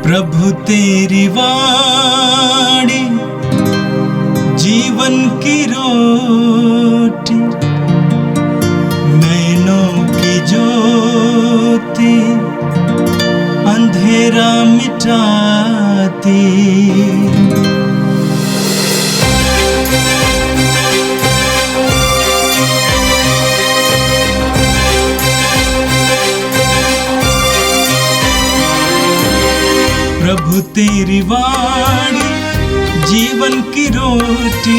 प्रभु तेरी वाणी जीवन की रोटी, नैनों की ज्योति अंधेरा मिटाती। प्रभु तेरी वाणी जीवन की रोटी,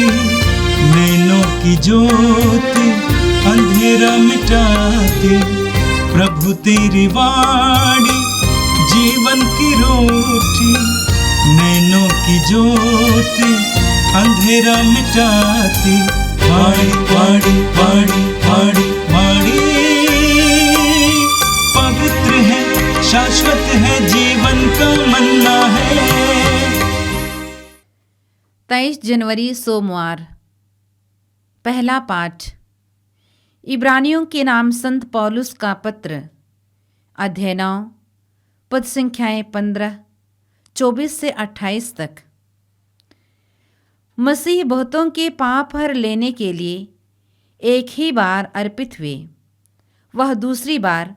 नैनों की ज्योति अंधेरा मिटाती। प्रभु तेरी वाणी जीवन की रोटी, नैनों की ज्योति अंधेरा मिटाती। वाणी वाणी वाणी वाणी वाणी पवित्र है, शाश्वत है, जीवन का मन्ना है। 23 जनवरी सोमवार। पहला पाठ इब्रानियों के नाम संत पौलुस का पत्र, अध्याय 9, पद संख्याएं 15, 24 से 28 तक। मसीह बहुतों के पाप हर लेने के लिए एक ही बार अर्पित हुए। वह दूसरी बार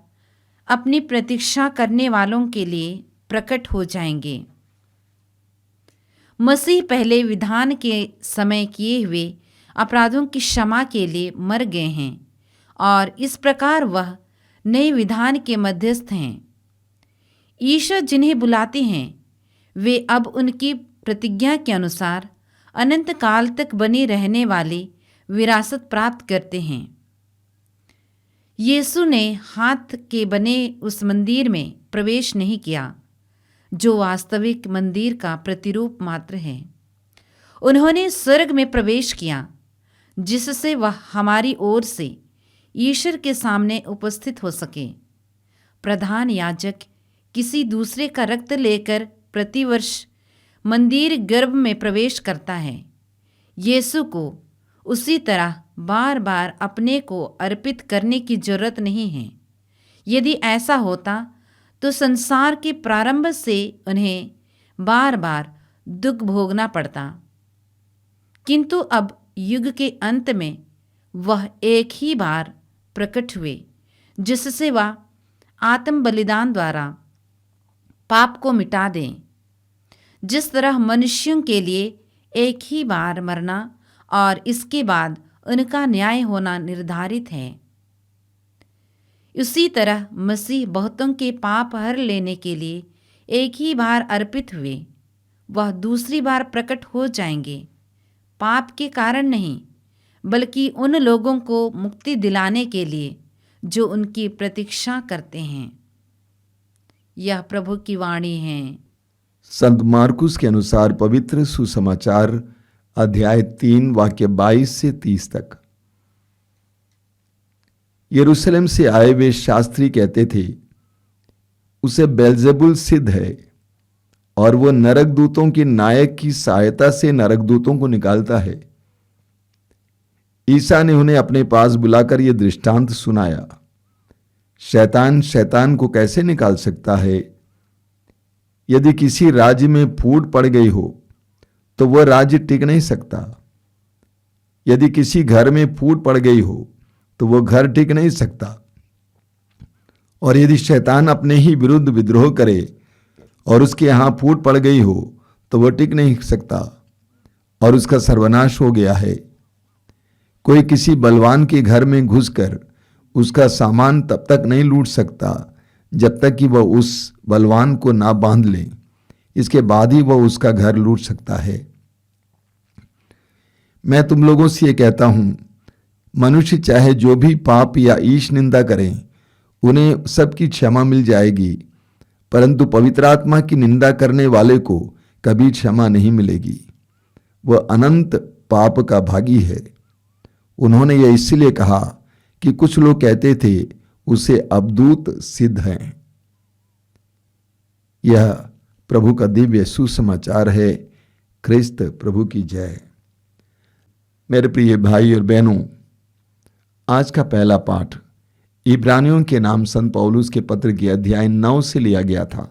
अपनी प्रतीक्षा करने वालों के लिए प्रकट हो जाएंगे। मसीह पहले विधान के समय किए हुए अपराधों की क्षमा के लिए मर गए हैं और इस प्रकार वह नए विधान के मध्यस्थ हैं। ईश्वर जिन्हें बुलाते हैं वे अब उनकी प्रतिज्ञा के अनुसार अनंत काल तक बनी रहने वाली विरासत प्राप्त करते हैं। यीशु ने हाथ के बने उस मंदिर में प्रवेश नहीं किया जो वास्तविक मंदिर का प्रतिरूप मात्र है। उन्होंने स्वर्ग में प्रवेश किया जिससे वह हमारी ओर से ईश्वर के सामने उपस्थित हो सके। प्रधान याजक किसी दूसरे का रक्त लेकर प्रतिवर्ष मंदिर गर्भ में प्रवेश करता है। यीशु को उसी तरह बार बार अपने को अर्पित करने की जरूरत नहीं है। यदि ऐसा होता तो संसार के प्रारंभ से उन्हें बार बार दुख भोगना पड़ता, किंतु अब युग के अंत में वह एक ही बार प्रकट हुए जिससे वह आत्म बलिदान द्वारा पाप को मिटा दें। जिस तरह मनुष्यों के लिए एक ही बार मरना और इसके बाद उनका न्याय होना निर्धारित है, उसी तरह मसीह बहुतों के पाप हर लेने के लिए एक ही बार अर्पित हुए। वह दूसरी बार प्रकट हो जाएंगे, पाप के कारण नहीं बल्कि उन लोगों को मुक्ति दिलाने के लिए जो उनकी प्रतीक्षा करते हैं। यह प्रभु की वाणी है। संत मार्कुस के अनुसार पवित्र सुसमाचार, अध्याय 3 वाक्य 22 से 30 तक। यरूशलेम से आए वे शास्त्री कहते थे, उसे बेल्जेबुल सिद्ध है और वो नरक दूतों के नायक की सहायता से नरक दूतों को निकालता है। ईसा ने उन्हें अपने पास बुलाकर यह दृष्टांत सुनाया, शैतान शैतान को कैसे निकाल सकता है? यदि किसी राज्य में फूट पड़ गई हो तो वह राज्य टिक नहीं सकता। यदि किसी घर में फूट पड़ गई हो तो वह घर टिक नहीं सकता। और यदि शैतान अपने ही विरुद्ध विद्रोह करे और उसके यहां फूट पड़ गई हो तो वह टिक नहीं सकता और उसका सर्वनाश हो गया है। कोई किसी बलवान के घर में घुसकर उसका सामान तब तक नहीं लूट सकता जब तक कि वह उस बलवान को ना बांध ले। इसके बाद ही वह उसका घर लूट सकता है। मैं तुम लोगों से ये कहता हूं, मनुष्य चाहे जो भी पाप या ईश निंदा करें उन्हें सबकी क्षमा मिल जाएगी, परंतु पवित्र आत्मा की निंदा करने वाले को कभी क्षमा नहीं मिलेगी। वह अनंत पाप का भागी है। उन्होंने यह इसलिए कहा कि कुछ लोग कहते थे उसे अवधूत सिद्ध हैं। यह प्रभु का दिव्य सुसमाचार है। क्रिस्त प्रभु की जय। मेरे प्रिय भाई और बहनों, आज का पहला पाठ इब्रानियों के नाम संत पौलुस के पत्र के अध्याय 9 से लिया गया था।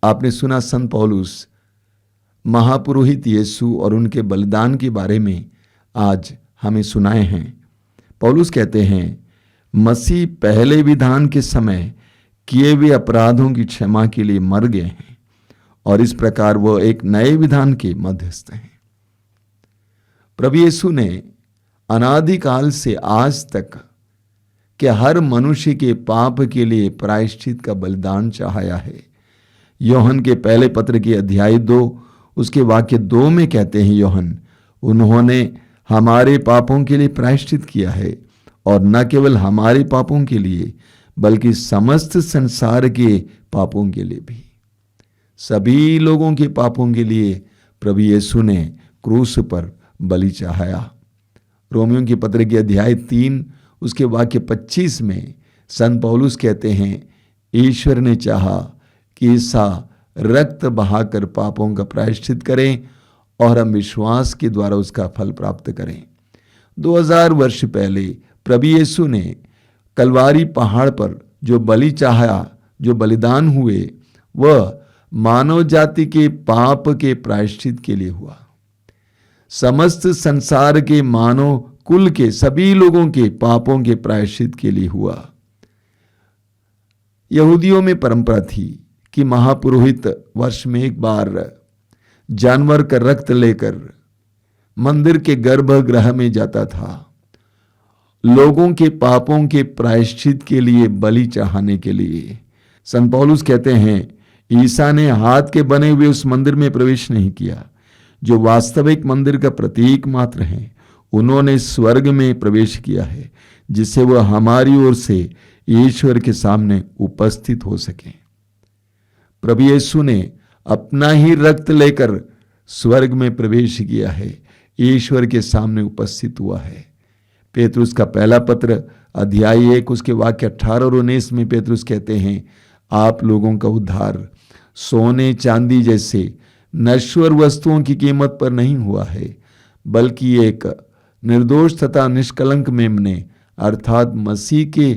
आपने सुना संत पौलुस महापुरोहित यीशु और उनके बलिदान के बारे में आज हमें सुनाए हैं। पौलुस कहते हैं मसीह पहले विधान के समय किए हुए अपराधों की क्षमा के लिए मर गए हैं और इस प्रकार वह एक नए विधान के मध्यस्थ हैं। प्रभु यीशु ने अनादिकाल से आज तक के हर मनुष्य के पाप के लिए प्रायश्चित का बलिदान चाहा है। योहन के पहले पत्र के अध्याय 2 उसके वाक्य 2 में कहते हैं योहन, उन्होंने हमारे पापों के लिए प्रायश्चित किया है और न केवल हमारे पापों के लिए बल्कि समस्त संसार के पापों के लिए भी। सभी लोगों के पापों के लिए प्रभु यीशु ने क्रूस पर बलि चढ़ाया। रोमियों के पत्र के अध्याय 3 उसके वाक्य 25 में संत पौलुस कहते हैं ईश्वर ने चाहा कि ईसा रक्त बहाकर पापों का प्रायश्चित करें और हम विश्वास के द्वारा उसका फल प्राप्त करें। 2000 वर्ष पहले प्रभु यीशु ने कलवारी पहाड़ पर जो बलि चाहा, जो बलिदान हुए, वह मानव जाति के पाप के प्रायश्चित के लिए हुआ। समस्त संसार के मानव कुल के सभी लोगों के पापों के प्रायश्चित के लिए हुआ। यहूदियों में परंपरा थी कि महापुरोहित वर्ष में एक बार जानवर का रक्त लेकर मंदिर के गर्भगृह में जाता था, लोगों के पापों के प्रायश्चित के लिए बलि चढ़ाने के लिए। संत पौलुस कहते हैं ईसा ने हाथ के बने हुए उस मंदिर में प्रवेश नहीं किया जो वास्तविक मंदिर का प्रतीक मात्र है। उन्होंने स्वर्ग में प्रवेश किया है जिससे वह हमारी ओर से ईश्वर के सामने उपस्थित हो सके। प्रभु यीशु ने अपना ही रक्त लेकर स्वर्ग में प्रवेश किया है, ईश्वर के सामने उपस्थित हुआ है। पेतरुस का पहला पत्र अध्याय 1 उसके वाक्य 18 और 19 में पेतरुस कहते हैं आप लोगों का उद्धार सोने चांदी जैसे नश्वर वस्तुओं की कीमत पर नहीं हुआ है बल्कि एक निर्दोष तथा निष्कलंक मेमने अर्थात मसीह के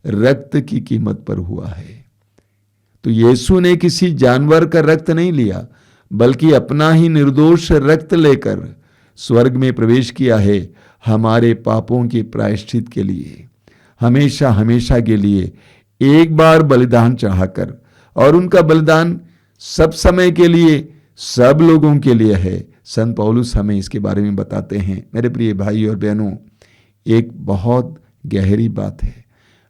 रक्त की कीमत पर हुआ है। तो यीशु ने किसी जानवर का रक्त नहीं लिया बल्कि अपना ही निर्दोष रक्त लेकर स्वर्ग में प्रवेश किया है हमारे पापों के प्रायश्चित के लिए, हमेशा हमेशा के लिए एक बार बलिदान चढ़ाकर, और उनका बलिदान सब समय के लिए सब लोगों के लिए है। संत पौलुस हमें इसके बारे में बताते हैं। मेरे प्रिय भाई और बहनों, एक बहुत गहरी बात है,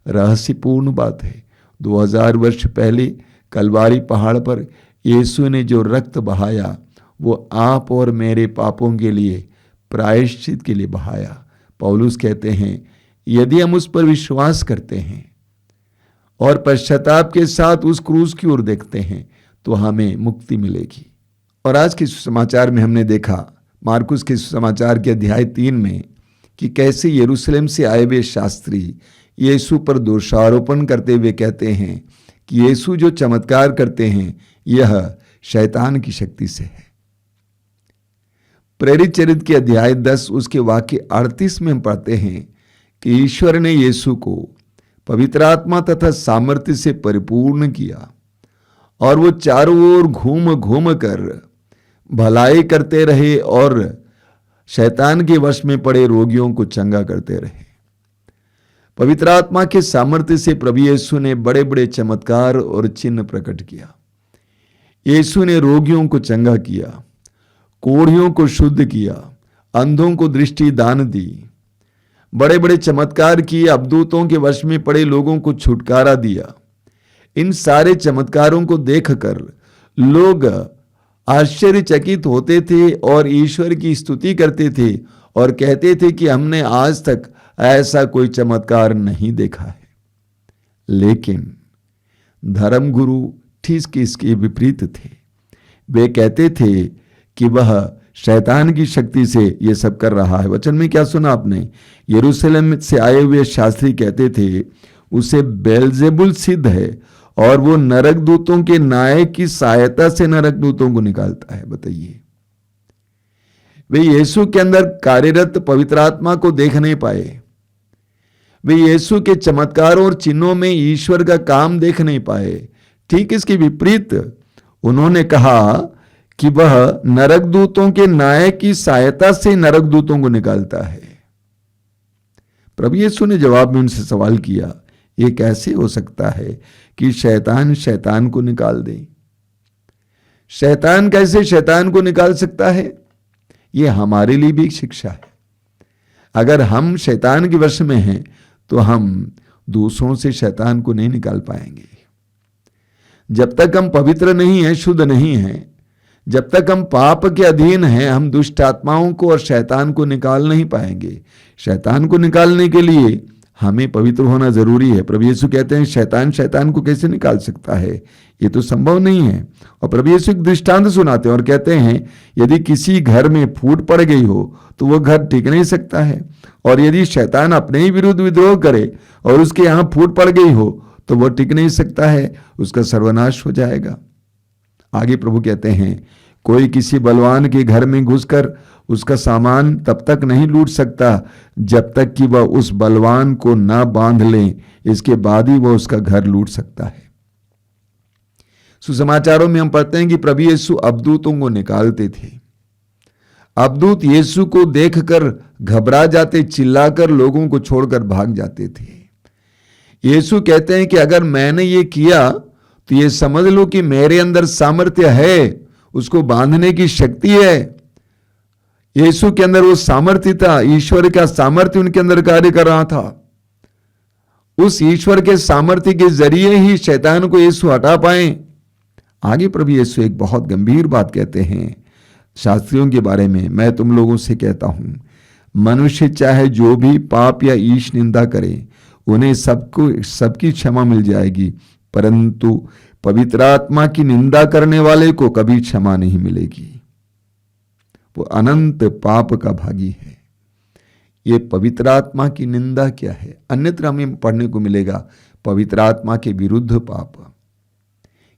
रहस्यपूर्ण बात है। 2000 वर्ष पहले कलवारी पहाड़ पर यीशु ने जो रक्त बहाया वो आप और मेरे पापों के लिए प्रायश्चित के लिए बहाया। पौलुस कहते हैं यदि हम उस पर विश्वास करते हैं और पश्चाताप के साथ उस क्रूस की ओर देखते हैं तो हमें मुक्ति मिलेगी। और आज के सुसमाचार में हमने देखा मार्कुस के सुसमाचार के अध्याय 3 में कि कैसे यरूशलेम से आए हुए शास्त्री यीशु पर दोषारोपण करते हुए कहते हैं कि यीशु जो चमत्कार करते हैं यह शैतान की शक्ति से है। प्रेरित चरित्र के अध्याय 10 उसके वाक्य 38 में हम पढ़ते हैं कि ईश्वर ने यीशु को पवित्र आत्मा तथा सामर्थ्य से परिपूर्ण किया और वो चारों ओर घूम घूम कर भलाई करते रहे और शैतान के वश में पड़े रोगियों को चंगा करते रहे। पवित्र आत्मा के सामर्थ्य से प्रभु यीशु ने बड़े बड़े चमत्कार और चिन्ह प्रकट किया। यीशु ने रोगियों को चंगा किया, कोढ़ियों को शुद्ध किया, अंधों को दृष्टि दान दी, बड़े बड़े चमत्कार किए, अबदूतों के वश में पड़े लोगों को छुटकारा दिया। इन सारे चमत्कारों को देखकर लोग आश्चर्यचकित होते थे और ईश्वर की स्तुति करते थे और कहते थे कि हमने आज तक ऐसा कोई चमत्कार नहीं देखा है। लेकिन धर्मगुरु ठीक इसके विपरीत थे। वे कहते थे कि वह शैतान की शक्ति से यह सब कर रहा है। वचन में क्या सुना आपने? यरूशलेम से आए हुए शास्त्री कहते थे उसे बेलजेबुल सिद्ध है और वो नरक दूतों के नायक की सहायता से नरक दूतों को निकालता है। बताइए, वे यीशु के अंदर कार्यरत पवित्र आत्मा को देख नहीं पाए, वे यीशु के चमत्कारों और चिन्हों में ईश्वर का काम देख नहीं पाए। ठीक इसके विपरीत उन्होंने कहा कि वह नरक दूतों के नायक की सहायता से नरक दूतों को निकालता है। प्रभु यीशु ने जवाब में उनसे सवाल किया, ये कैसे हो सकता है कि शैतान शैतान को निकाल दे? शैतान कैसे शैतान को निकाल सकता है? ये हमारे लिए भी एक शिक्षा है। अगर हम शैतान के वश में हैं तो हम दूसरों से शैतान को नहीं निकाल पाएंगे। जब तक हम पवित्र नहीं हैं, शुद्ध नहीं हैं, जब तक हम पाप के अधीन हैं, हम दुष्ट आत्माओं को और शैतान को निकाल नहीं पाएंगे। शैतान को निकालने के लिए हमें पवित्र होना जरूरी है। प्रभु यीशु कहते हैं शैतान शैतान को कैसे निकाल सकता है? ये तो संभव नहीं है। और प्रभु यीशु एक दृष्टांत सुनाते हैं और कहते हैं यदि किसी घर में फूट पड़ गई हो तो वह घर टिक नहीं सकता है, और यदि शैतान अपने ही विरुद्ध विद्रोह करे और उसके यहां फूट पड़ गई हो तो वह टिक नहीं सकता है, उसका सर्वनाश हो जाएगा। आगे प्रभु कहते हैं कोई किसी बलवान के घर में घुसकर उसका सामान तब तक नहीं लूट सकता जब तक कि वह उस बलवान को ना बांध ले, इसके बाद ही वह उसका घर लूट सकता है। सुसमाचारों में हम पढ़ते हैं कि प्रभु यीशु अबदूतों को निकालते थे। अबदूत यीशु को देखकर घबरा जाते, चिल्लाकर लोगों को छोड़कर भाग जाते थे। यीशु कहते हैं कि अगर मैंने ये किया तो ये समझ लो कि मेरे अंदर सामर्थ्य है, उसको बांधने की शक्ति है। यीशु के अंदर वो सामर्थ्य था, ईश्वर का सामर्थ्य उनके अंदर कार्य कर रहा था। उस ईश्वर के सामर्थ्य के जरिए ही शैतान को यीशु हटा पाए। आगे प्रभु यीशु एक बहुत गंभीर बात कहते हैं शास्त्रियों के बारे में, मैं तुम लोगों से कहता हूं मनुष्य चाहे जो भी पाप या ईश निंदा करे उन्हें सबकी क्षमा मिल जाएगी, परंतु पवित्र आत्मा की निंदा करने वाले को कभी क्षमा नहीं मिलेगी। वो अनंत पाप का भागी है। ये पवित्र आत्मा की निंदा क्या है? अन्यत्र हमें पढ़ने को मिलेगा पवित्र आत्मा के विरुद्ध पाप।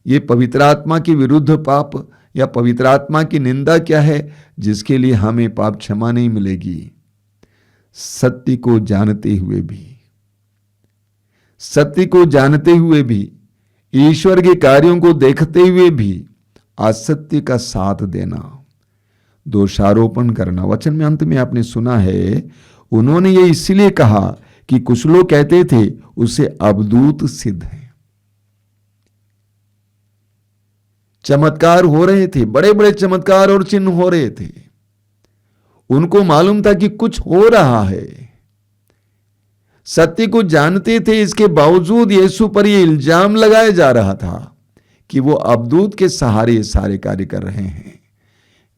ये पवित्र आत्मा के विरुद्ध पाप या पवित्र आत्मा की निंदा क्या है जिसके लिए हमें पाप क्षमा नहीं मिलेगी? सत्य को जानते हुए भी, सत्य को जानते हुए भी, ईश्वर के कार्यों को देखते हुए भी असत्य का साथ देना, दोषारोपण करना। वचन में अंत में आपने सुना है उन्होंने ये इसलिए कहा कि कुछ लोग कहते थे उसे अबदूत सिद्ध है। चमत्कार हो रहे थे, बड़े बड़े चमत्कार और चिन्ह हो रहे थे, उनको मालूम था कि कुछ हो रहा है। सत्य को जानते थे, इसके बावजूद यीशु पर यह इल्जाम लगाया जा रहा था कि वो अबदूत के सहारे ये सारे कार्य कर रहे हैं।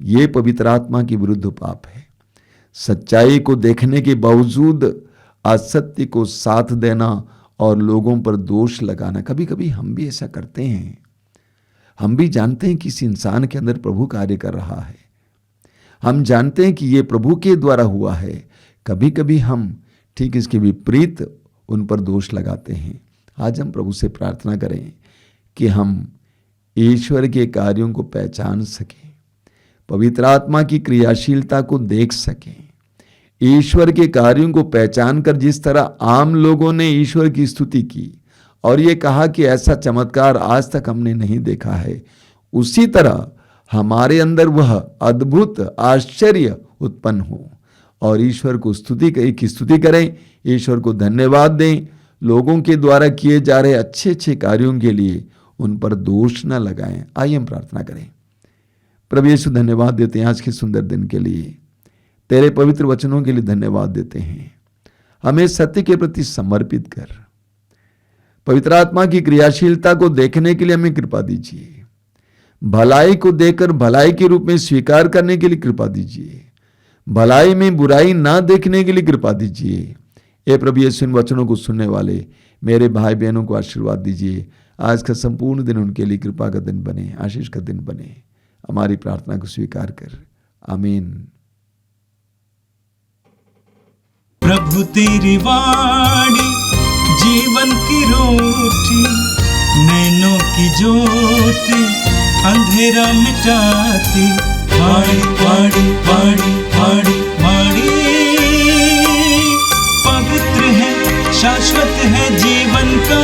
ये पवित्र आत्मा के विरुद्ध पाप है। सच्चाई को देखने के बावजूद असत्य को साथ देना और लोगों पर दोष लगाना। कभी कभी हम भी ऐसा करते हैं। हम भी जानते हैं कि इस इंसान के अंदर प्रभु कार्य कर रहा है, हम जानते हैं कि ये प्रभु के द्वारा हुआ है। कभी कभी हम ठीक इसके विपरीत उन पर दोष लगाते हैं। आज हम प्रभु से प्रार्थना करें कि हम ईश्वर के कार्यों को पहचान सकें, पवित्र आत्मा की क्रियाशीलता को देख सकें, ईश्वर के कार्यों को पहचान कर जिस तरह आम लोगों ने ईश्वर की स्तुति की और ये कहा कि ऐसा चमत्कार आज तक हमने नहीं देखा है, उसी तरह हमारे अंदर वह अद्भुत आश्चर्य उत्पन्न हो और ईश्वर को स्तुति करें, ईश्वर को धन्यवाद दें। लोगों के द्वारा किए जा रहे अच्छे अच्छे कार्यों के लिए उन पर दोष न लगाएं। आइए हम प्रार्थना करें। प्रभु यीशु धन्यवाद देते हैं आज के सुंदर दिन के लिए, तेरे पवित्र वचनों के लिए धन्यवाद देते हैं। हमें सत्य के प्रति समर्पित कर, पवित्र आत्मा की क्रियाशीलता को देखने के लिए हमें कृपा दीजिए, भलाई को देखकर भलाई के रूप में स्वीकार करने के लिए कृपा दीजिए, भलाई में बुराई ना देखने के लिए कृपा दीजिए। हे प्रभु यीशु इन वचनों को सुनने वाले मेरे भाई बहनों को आशीर्वाद दीजिए। आज का संपूर्ण दिन उनके लिए कृपा का दिन बने, आशीष का दिन बने। हमारी प्रार्थना को स्वीकार कर, आमीन। प्रभु तेरी वाणी जीवन की रोटी, नैनों की ज्योति अंधेरा मिटाती। वाणी वाणी वाणी वाणी वाणी पवित्र है, शाश्वत है, जीवन का